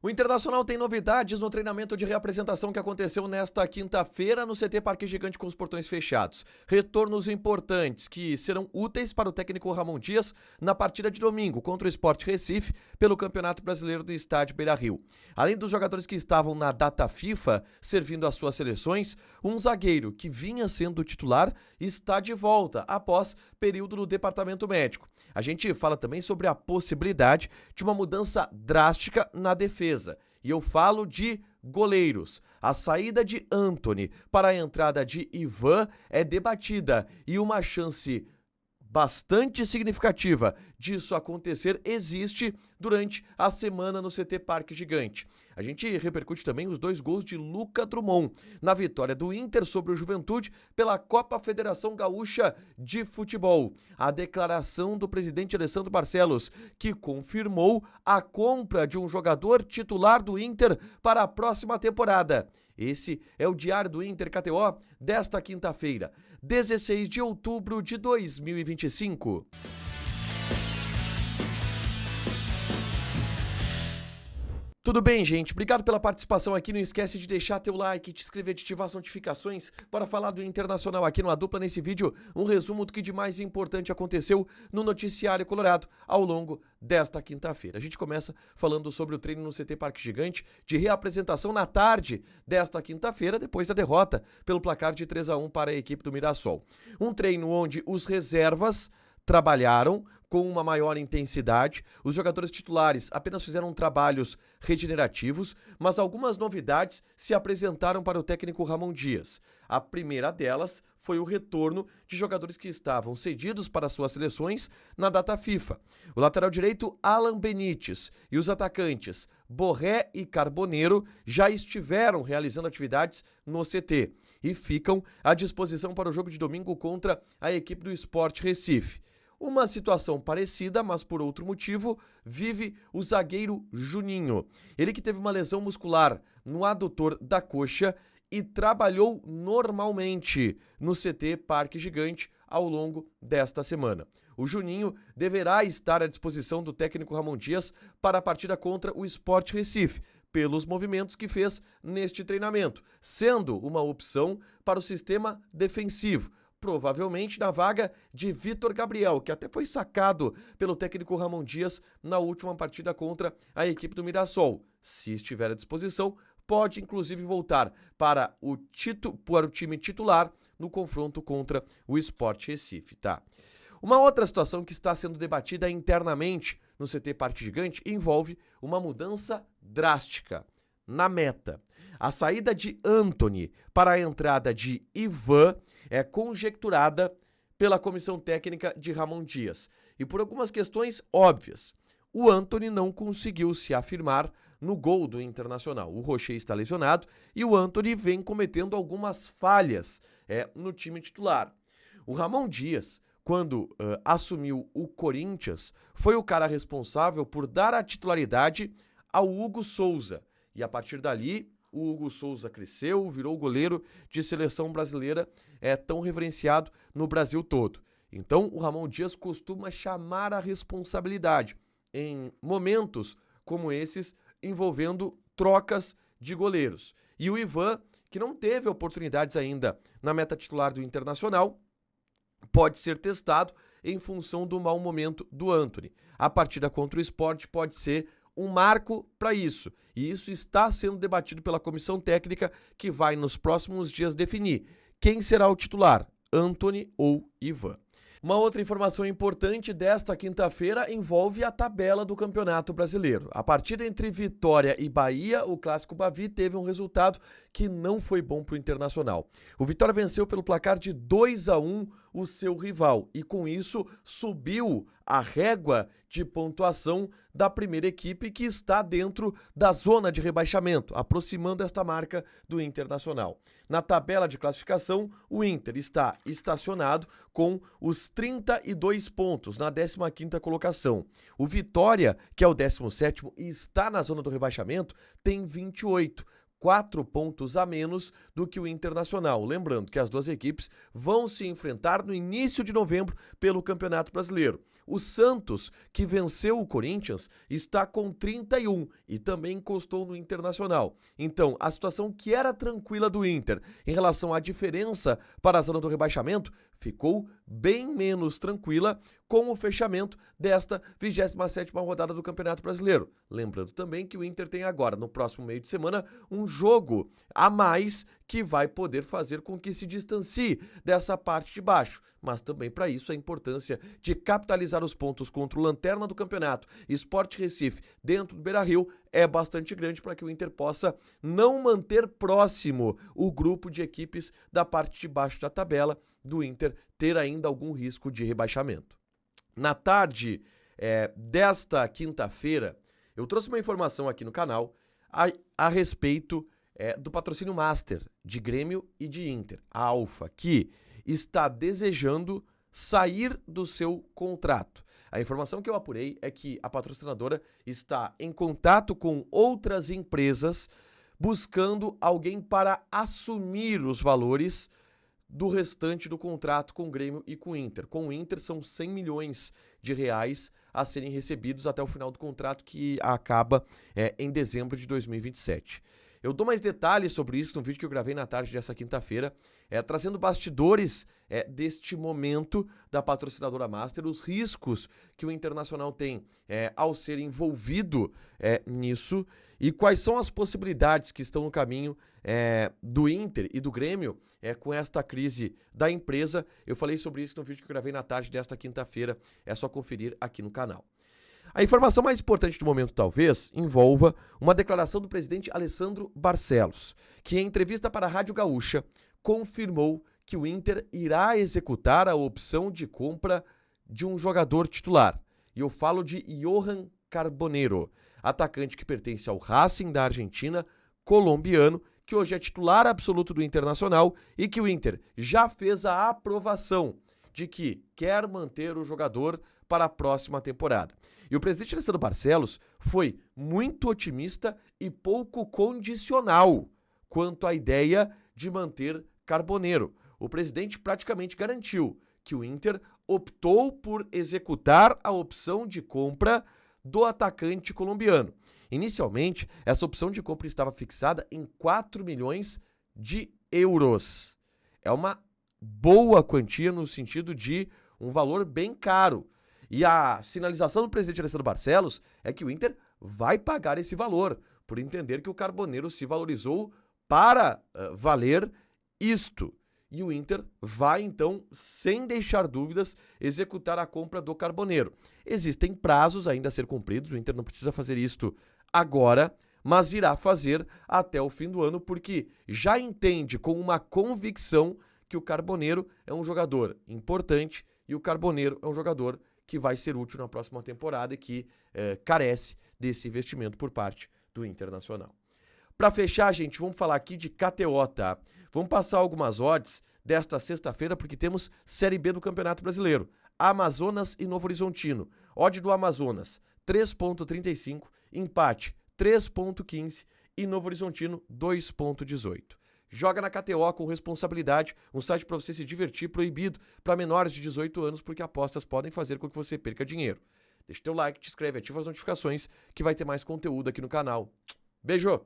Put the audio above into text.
O Internacional tem novidades no treinamento de reapresentação que aconteceu nesta quinta-feira no CT Parque Gigante com os portões fechados. Retornos importantes que serão úteis para o técnico Ramon Dias na partida de domingo contra o Sport Recife pelo Campeonato Brasileiro do Estádio Beira-Rio. Além dos jogadores que estavam na data FIFA servindo às suas seleções, um zagueiro que vinha sendo titular está de volta após período no departamento médico. A gente fala também sobre a possibilidade de uma mudança drástica na defesa. E eu falo de goleiros. A saída de Antony para a entrada de Ivan é debatida e uma chance bastante significativa disso acontecer existe durante a semana no CT Parque Gigante. A gente repercute também os 2 gols de Luca Drummond na vitória do Inter sobre o Juventude pela Copa Federação Gaúcha de Futebol. A declaração do presidente Alessandro Barcelos, que confirmou a compra de um jogador titular do Inter para a próxima temporada. Esse é o Diário do Inter KTO desta quinta-feira, 16 de outubro de 2025. Tudo bem, gente? Obrigado pela participação aqui. Não esquece de deixar teu like, te inscrever, de ativar as notificações para falar do Internacional aqui no A Dupla. Nesse vídeo, um resumo do que de mais importante aconteceu no noticiário colorado ao longo desta quinta-feira. A gente começa falando sobre o treino no CT Parque Gigante de reapresentação na tarde desta quinta-feira, depois da derrota pelo placar de 3-1 para a equipe do Mirassol. Um treino onde os reservas trabalharam com uma maior intensidade. Os jogadores titulares apenas fizeram trabalhos regenerativos, mas algumas novidades se apresentaram para o técnico Ramon Dias. A primeira delas foi o retorno de jogadores que estavam cedidos para suas seleções na data FIFA. O lateral direito Alan Benítez e os atacantes Borré e Carboneiro já estiveram realizando atividades no CT e ficam à disposição para o jogo de domingo contra a equipe do Sport Recife. Uma situação parecida, mas por outro motivo, vive o zagueiro Juninho. Ele que teve uma lesão muscular no adutor da coxa e trabalhou normalmente no CT Parque Gigante ao longo desta semana. O Juninho deverá estar à disposição do técnico Ramon Dias para a partida contra o Sport Recife, pelos movimentos que fez neste treinamento, sendo uma opção para o sistema defensivo, provavelmente na vaga de Vitor Gabriel, que até foi sacado pelo técnico Ramon Dias na última partida contra a equipe do Mirassol. Se estiver à disposição, pode inclusive voltar para o time titular no confronto contra o Sport Recife, tá? Uma outra situação que está sendo debatida internamente no CT Parque Gigante envolve uma mudança drástica na meta. A saída de Antony para a entrada de Ivan é conjecturada pela comissão técnica de Ramon Dias e por algumas questões óbvias. O Antony não conseguiu se afirmar no gol do Internacional. O Rocher está lesionado e o Antony vem cometendo algumas falhas no time titular. O Ramon Dias, quando assumiu o Corinthians, foi o cara responsável por dar a titularidade ao Hugo Souza. E a partir dali, o Hugo Souza cresceu, virou goleiro de seleção brasileira, tão reverenciado no Brasil todo. Então, o Ramon Dias costuma chamar a responsabilidade em momentos como esses, envolvendo trocas de goleiros. E o Ivan, que não teve oportunidades ainda na meta titular do Internacional, pode ser testado em função do mau momento do Antony. A partida contra o Sport pode ser um marco para isso, e isso está sendo debatido pela comissão técnica que vai nos próximos dias definir quem será o titular, Antony ou Ivan. Uma outra informação importante desta quinta-feira envolve a tabela do Campeonato Brasileiro. A partida entre Vitória e Bahia, o Clássico Bavi, teve um resultado que não foi bom para o Internacional. O Vitória venceu pelo placar de 2-1 o seu rival e com isso subiu a régua de pontuação da primeira equipe que está dentro da zona de rebaixamento, aproximando esta marca do Internacional. Na tabela de classificação, o Inter está estacionado com os 32 pontos na 15ª colocação. O Vitória, que é o 17º e está na zona do rebaixamento, tem 28. 4 pontos a menos do que o Internacional. Lembrando que as duas equipes vão se enfrentar no início de novembro pelo Campeonato Brasileiro. O Santos, que venceu o Corinthians, está com 31 e também encostou no Internacional. Então, a situação que era tranquila do Inter em relação à diferença para a zona do rebaixamento ficou bem menos tranquila com o fechamento desta 27ª rodada do Campeonato Brasileiro. Lembrando também que o Inter tem agora, no próximo meio de semana, um jogo a mais que vai poder fazer com que se distancie dessa parte de baixo. Mas também para isso a importância de capitalizar os pontos contra o lanterna do campeonato, Sport Recife, dentro do Beira-Rio, é bastante grande para que o Inter possa não manter próximo o grupo de equipes da parte de baixo da tabela, do Inter ter ainda algum risco de rebaixamento. Na tarde desta quinta-feira, eu trouxe uma informação aqui no canal a respeito do patrocínio Master de Grêmio e de Inter, a Alfa, que está desejando sair do seu contrato. A informação que eu apurei é que a patrocinadora está em contato com outras empresas buscando alguém para assumir os valores do restante do contrato com o Grêmio e com o Inter. Com o Inter são 100 milhões de reais a serem recebidos até o final do contrato, que acaba em dezembro de 2027. Eu dou mais detalhes sobre isso no vídeo que eu gravei na tarde dessa quinta-feira, trazendo bastidores deste momento da patrocinadora Master, os riscos que o Internacional tem ao ser envolvido nisso e quais são as possibilidades que estão no caminho do Inter e do Grêmio com esta crise da empresa. Eu falei sobre isso no vídeo que eu gravei na tarde desta quinta-feira, é só conferir aqui no canal. A informação mais importante do momento, talvez, envolva uma declaração do presidente Alessandro Barcelos, que em entrevista para a Rádio Gaúcha confirmou que o Inter irá executar a opção de compra de um jogador titular. E eu falo de Johan Carboneiro, atacante que pertence ao Racing da Argentina, colombiano, que hoje é titular absoluto do Internacional e que o Inter já fez a aprovação de que quer manter o jogador para a próxima temporada. E o presidente Alessandro Barcelos foi muito otimista e pouco condicional quanto à ideia de manter Carboneiro. O presidente praticamente garantiu que o Inter optou por executar a opção de compra do atacante colombiano. Inicialmente, essa opção de compra estava fixada em 4 milhões de euros. É uma boa quantia no sentido de um valor bem caro. E a sinalização do presidente Alessandro Barcelos é que o Inter vai pagar esse valor, por entender que o Carboneiro se valorizou para valer isto. E o Inter vai, então, sem deixar dúvidas, executar a compra do Carboneiro. Existem prazos ainda a ser cumpridos, o Inter não precisa fazer isto agora, mas irá fazer até o fim do ano, porque já entende com uma convicção que o Carboneiro é um jogador importante e o Carboneiro é um jogador que vai ser útil na próxima temporada e que carece desse investimento por parte do Internacional. Para fechar, gente, vamos falar aqui de KTO, tá? Vamos passar algumas odds desta sexta-feira, porque temos Série B do Campeonato Brasileiro. Amazonas e Novo Horizontino. Odd do Amazonas, 3,35. Empate, 3,15. E Novo Horizontino, 2,18. Joga na KTO com responsabilidade, um site para você se divertir, proibido para menores de 18 anos, porque apostas podem fazer com que você perca dinheiro. Deixa teu like, te inscreve, ativa as notificações, que vai ter mais conteúdo aqui no canal. Beijo!